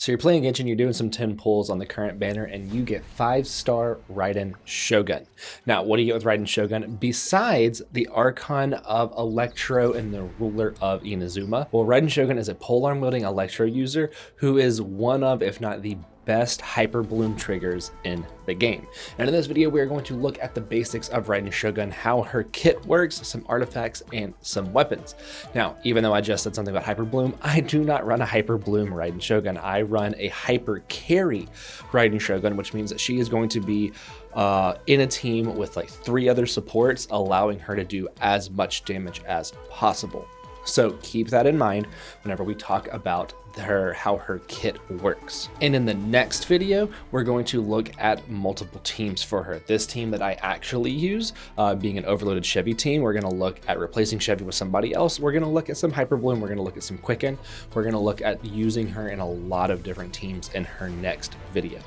So you're playing Genshin, you're doing some 10 pulls on the current banner, and you get 5-star Raiden Shogun. Now, what do you get with Raiden Shogun besides the Archon of Electro and the Ruler of Inazuma? Well, Raiden Shogun is a polearm wielding Electro user who is one of, if not the best hyper bloom triggers in the game. And in this video, we are going to look at the basics of Raiden Shogun, how her kit works, some artifacts, and some weapons. Now, even though I just said something about hyper bloom, I do not run a hyper bloom Raiden Shogun. I run a hyper carry Raiden Shogun, which means that she is going to be in a team with like 3 other supports, allowing her to do as much damage as possible. So keep that in mind whenever we talk about how her kit works. And in the next video, we're going to look at multiple teams for her. This team that I actually use, being an overloaded Chevy team, we're gonna look at replacing Chevy with somebody else. We're gonna look at some Hyper Bloom, we're gonna look at some Quicken. We're gonna look at using her in a lot of different teams in her next video.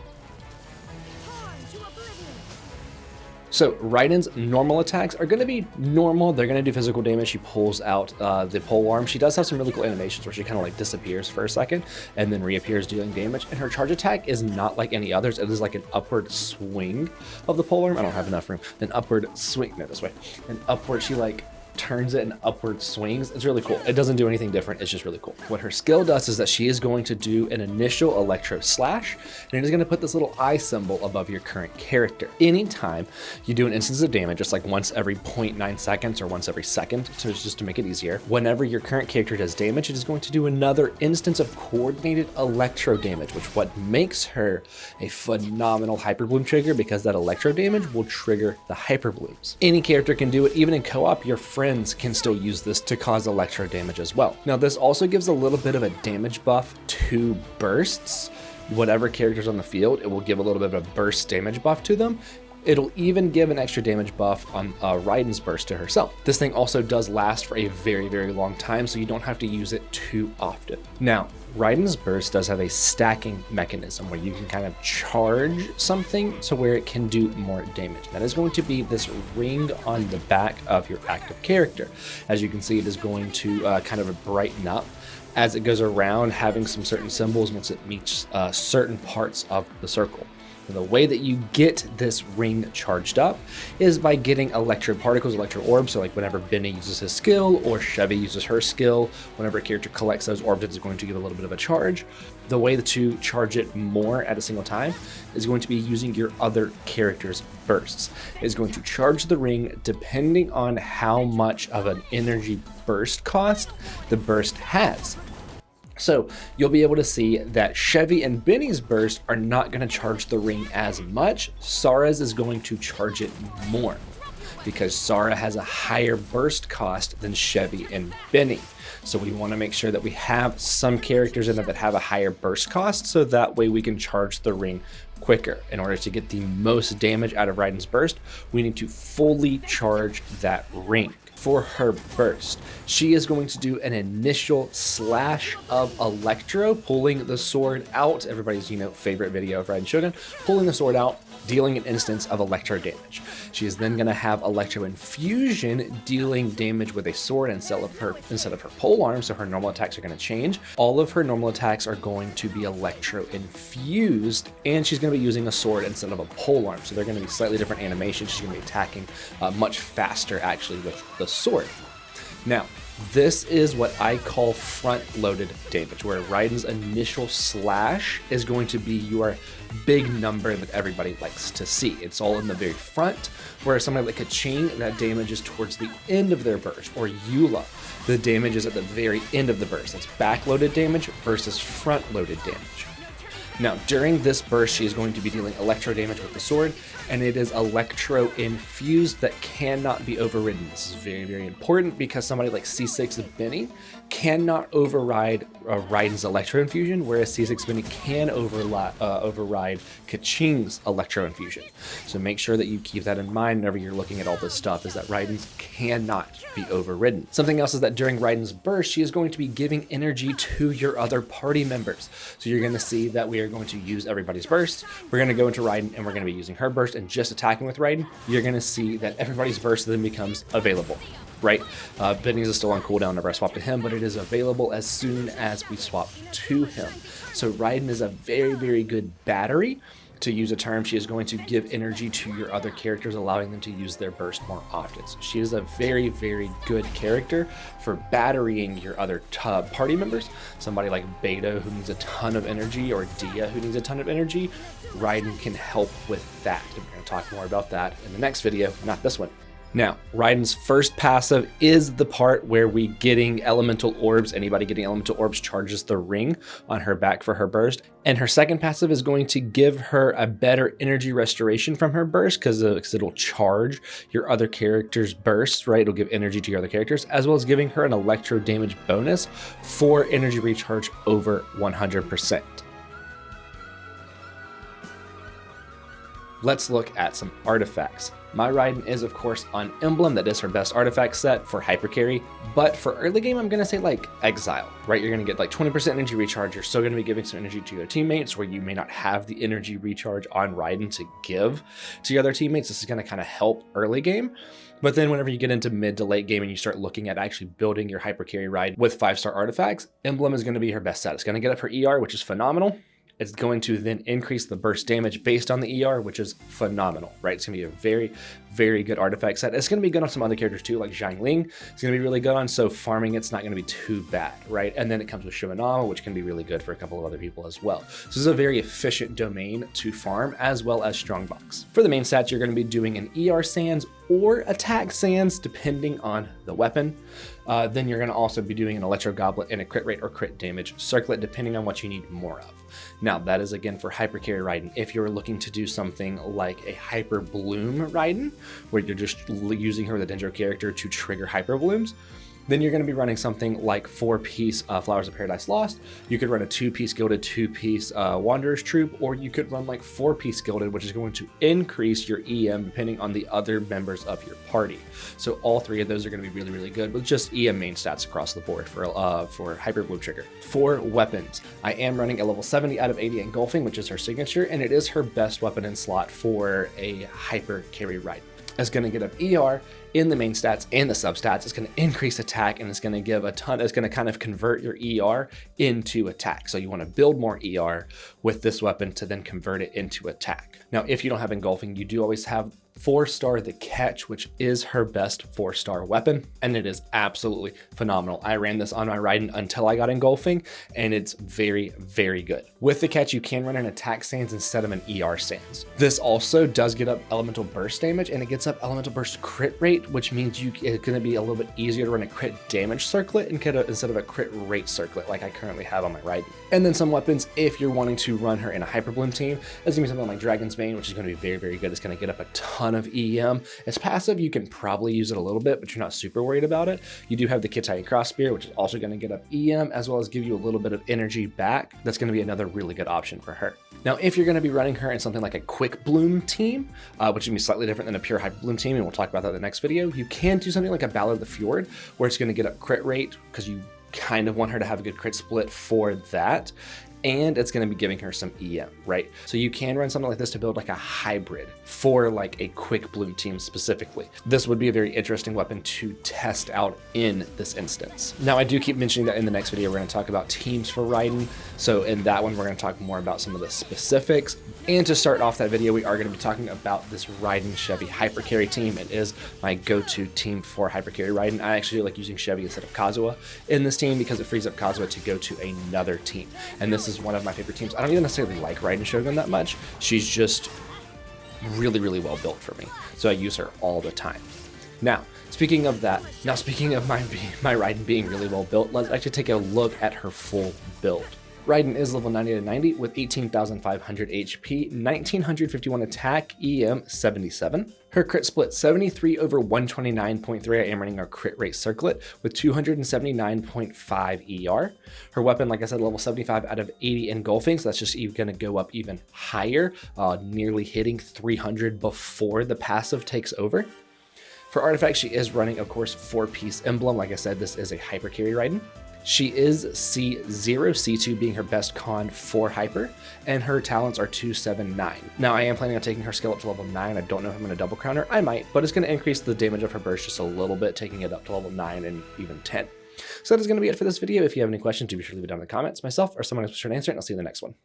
So Raiden's normal attacks are going to be normal. They're going to do physical damage. She pulls out the pole arm. She does have some really cool animations where she kind of like disappears for a second and then reappears dealing damage. And her charge attack is not like any others. It is like an upward swing of the pole arm. I don't have enough room. An upward swing, no, this way. An upward, she like turns it and upward swings. It's really cool. It doesn't do anything different. It's just really cool. What her skill does is that she is going to do an initial electro slash, and it is going to put this little eye symbol above your current character. Anytime you do an instance of damage, just like once every 0.9 seconds or once every second, so just to make it easier, whenever your current character does damage, it is going to do another instance of coordinated electro damage, which what makes her a phenomenal hyper bloom trigger, because that electro damage will trigger the hyper blooms. Any character can do it. Even in co-op, your friends can still use this to cause electro damage as well. Now, this also gives a little bit of a damage buff to bursts. Whatever character's on the field, it will give a little bit of a burst damage buff to them. It'll even give an extra damage buff on Raiden's burst to herself. This thing also does last for a very, very long time, so you don't have to use it too often. Now, Raiden's burst does have a stacking mechanism where you can kind of charge something to where it can do more damage. That is going to be this ring on the back of your active character. As you can see, it is going to kind of brighten up as it goes around, having some certain symbols once it meets certain parts of the circle. The way that you get this ring charged up is by getting electro particles, electro orbs. So like whenever Benny uses his skill or Chevy uses her skill, whenever a character collects those orbs, it's going to give a little bit of a charge. The way to charge it more at a single time is going to be using your other character's bursts. It's going to charge the ring depending on how much of an energy burst cost the burst has. So you'll be able to see that Chevy and Benny's burst are not going to charge the ring as much. Sara's is going to charge it more because Sara has a higher burst cost than Chevy and Benny. So we want to make sure that we have some characters in it that have a higher burst cost, so that way we can charge the ring quicker. In order to get the most damage out of Raiden's burst, we need to fully charge that ring. For her burst, she is going to do an initial slash of electro, pulling the sword out. Everybody's, favorite video of Raiden Shogun, pulling the sword out, dealing an instance of electro damage. She is then going to have electro infusion, dealing damage with a sword instead of her pole arm, so her normal attacks are going to change. All of her normal attacks are going to be electro infused, and she's going to be using a sword instead of a pole arm, so they're going to be slightly different animations. She's going to be attacking much faster actually with the sword. Now, this is what I call front-loaded damage, where Raiden's initial slash is going to be your big number that everybody likes to see. It's all in the very front, where somebody like Kaching, that damage is towards the end of their burst, or Eula, the damage is at the very end of the burst. That's back-loaded damage versus front-loaded damage. Now, during this burst, she is going to be dealing electro damage with the sword, and it is electro infused that cannot be overridden. This is very, very important because somebody like C6 Benny cannot override Raiden's electro infusion, whereas C6 Benny can override Kaching's electro infusion. So make sure that you keep that in mind whenever you're looking at all this stuff, is that Raiden's cannot be overridden. Something else is that during Raiden's burst, she is going to be giving energy to your other party members. So you're going to see that we are going to use everybody's burst. We're going to go into Raiden and we're going to be using her burst and just attacking with Raiden. You're going to see that everybody's burst then becomes available, right? Bennings is still on cooldown whenever I swap to him, but it is available as soon as we swap to him. So Raiden is a very, very good battery. To use a term, she is going to give energy to your other characters, allowing them to use their burst more often. So she is a very, very good character for batterying your other party members. Somebody like Beta, who needs a ton of energy, or Dia, who needs a ton of energy. Raiden can help with that. And we're going to talk more about that in the next video, not this one. Now, Raiden's first passive is the part where we getting elemental orbs. Anybody getting elemental orbs charges the ring on her back for her burst. And her second passive is going to give her a better energy restoration from her burst because it'll charge your other character's bursts, right? It'll give energy to your other characters, as well as giving her an electro damage bonus for energy recharge over 100%. Let's look at some artifacts. My Raiden is, of course, on Emblem. That is her best artifact set for hyper carry. But for early game, I'm going to say like Exile, right? You're going to get like 20% energy recharge. You're still going to be giving some energy to your teammates where you may not have the energy recharge on Raiden to give to your other teammates. This is going to kind of help early game. But then whenever you get into mid to late game and you start looking at actually building your hyper carry Raiden with 5-star artifacts, Emblem is going to be her best set. It's going to get up her ER, which is phenomenal. It's going to then increase the burst damage based on the ER, which is phenomenal, right? It's going to be a very, very good artifact set. It's going to be good on some other characters too, like Xiangling. It's going to be really good on, so farming it's not going to be too bad, right? And then it comes with Shimanama, which can be really good for a couple of other people as well. So this is a very efficient domain to farm, as well as Strongbox. For the main stats, you're going to be doing an ER Sands or attack Sands, depending on the weapon. Then you're going to also be doing an Electro Goblet and a crit rate or crit damage circlet, depending on what you need more of. Now, that is again for Hyper Carry Raiden. If you're looking to do something like a Hyper Bloom Raiden, where you're just using her with a Dendro character to trigger Hyper Blooms, then you're going to be running something like 4-piece Flowers of Paradise Lost. You could run a 2-piece Gilded, 2-piece Wanderer's Troop, or you could run like 4-piece Gilded, which is going to increase your EM depending on the other members of your party. So all three of those are going to be really, really good with just EM main stats across the board for Hyper Bloom Trigger. For weapons, I am running a level 70 out of 80 Engulfing, which is her signature, and it is her best weapon in slot for a Hyper Carry Raiden. It's going to get up ER in the main stats and the substats. It's going to increase attack, and it's going to give a ton. It's going to kind of convert your ER into attack. So you want to build more ER with this weapon to then convert it into attack. Now, if you don't have Engulfing, you do always have 4-star the Catch, which is her best 4-star weapon, and it is absolutely phenomenal. I ran this on my Raiden until I got Engulfing, and it's very, very good. With the Catch, you can run an attack Sands instead of an ER Sands. This also does get up elemental burst damage, and it gets up elemental burst crit rate, which means it's going to be a little bit easier to run a crit damage circlet instead of a crit rate circlet like I currently have on my Raiden. And then some weapons, if you're wanting to run her in a Hyper Bloom team, it's going to be something like Dragon's Bane, which is going to be very, very good. It's going to get up a ton of EM. As passive, you can probably use it a little bit, but you're not super worried about it. You do have the Kitai Cross Spear, which is also going to get up EM, as well as give you a little bit of energy back. That's going to be another really good option for her. Now, if you're going to be running her in something like a Quick Bloom team, which would be slightly different than a pure Hyper Bloom team, and we'll talk about that in the next video, you can do something like a Ballad of the Fjord, where it's going to get up crit rate because you kind of want her to have a good crit split for that. And it's going to be giving her some EM, right? So you can run something like this to build like a hybrid for like a Quick Bloom team specifically. This would be a very interesting weapon to test out in this instance. Now, I do keep mentioning that in the next video, we're going to talk about teams for Raiden. So in that one, we're going to talk more about some of the specifics. And to start off that video, we are going to be talking about this Raiden Chevy Hyper Carry team. It is my go-to team for Hyper Carry Raiden. I actually like using Chevy instead of Kazuha in this team because it frees up Kazuha to go to another team. And this is one of my favorite teams. I don't even necessarily like Raiden Shogun that much. She's just really, really well built for me. So I use her all the time. Now, speaking of that, speaking of my Raiden being really well built, let's actually take a look at her full build. Raiden is level 90 to 90 with 18,500 HP, 1,951 attack, EM 77. Her crit split 73 over 129.3. I am running our crit rate circlet with 279.5 ER. Her weapon, like I said, level 75 out of 80 engulfing, so that's just going to go up even higher, nearly hitting 300 before the passive takes over. For artifacts, she is running, of course, 4-piece emblem. Like I said, this is a Hyper Carry Raiden. She is C0, C2 being her best con for Hyper, and her talents are 2, 7, 9. Now I am planning on taking her skill up to level 9. I don't know if I'm going to double crown her. I might, but it's going to increase the damage of her burst just a little bit, taking it up to level 9 and even 10. So that is going to be it for this video. If you have any questions, do be sure to leave it down in the comments. Myself or someone else will be sure to answer it, and I'll see you in the next one.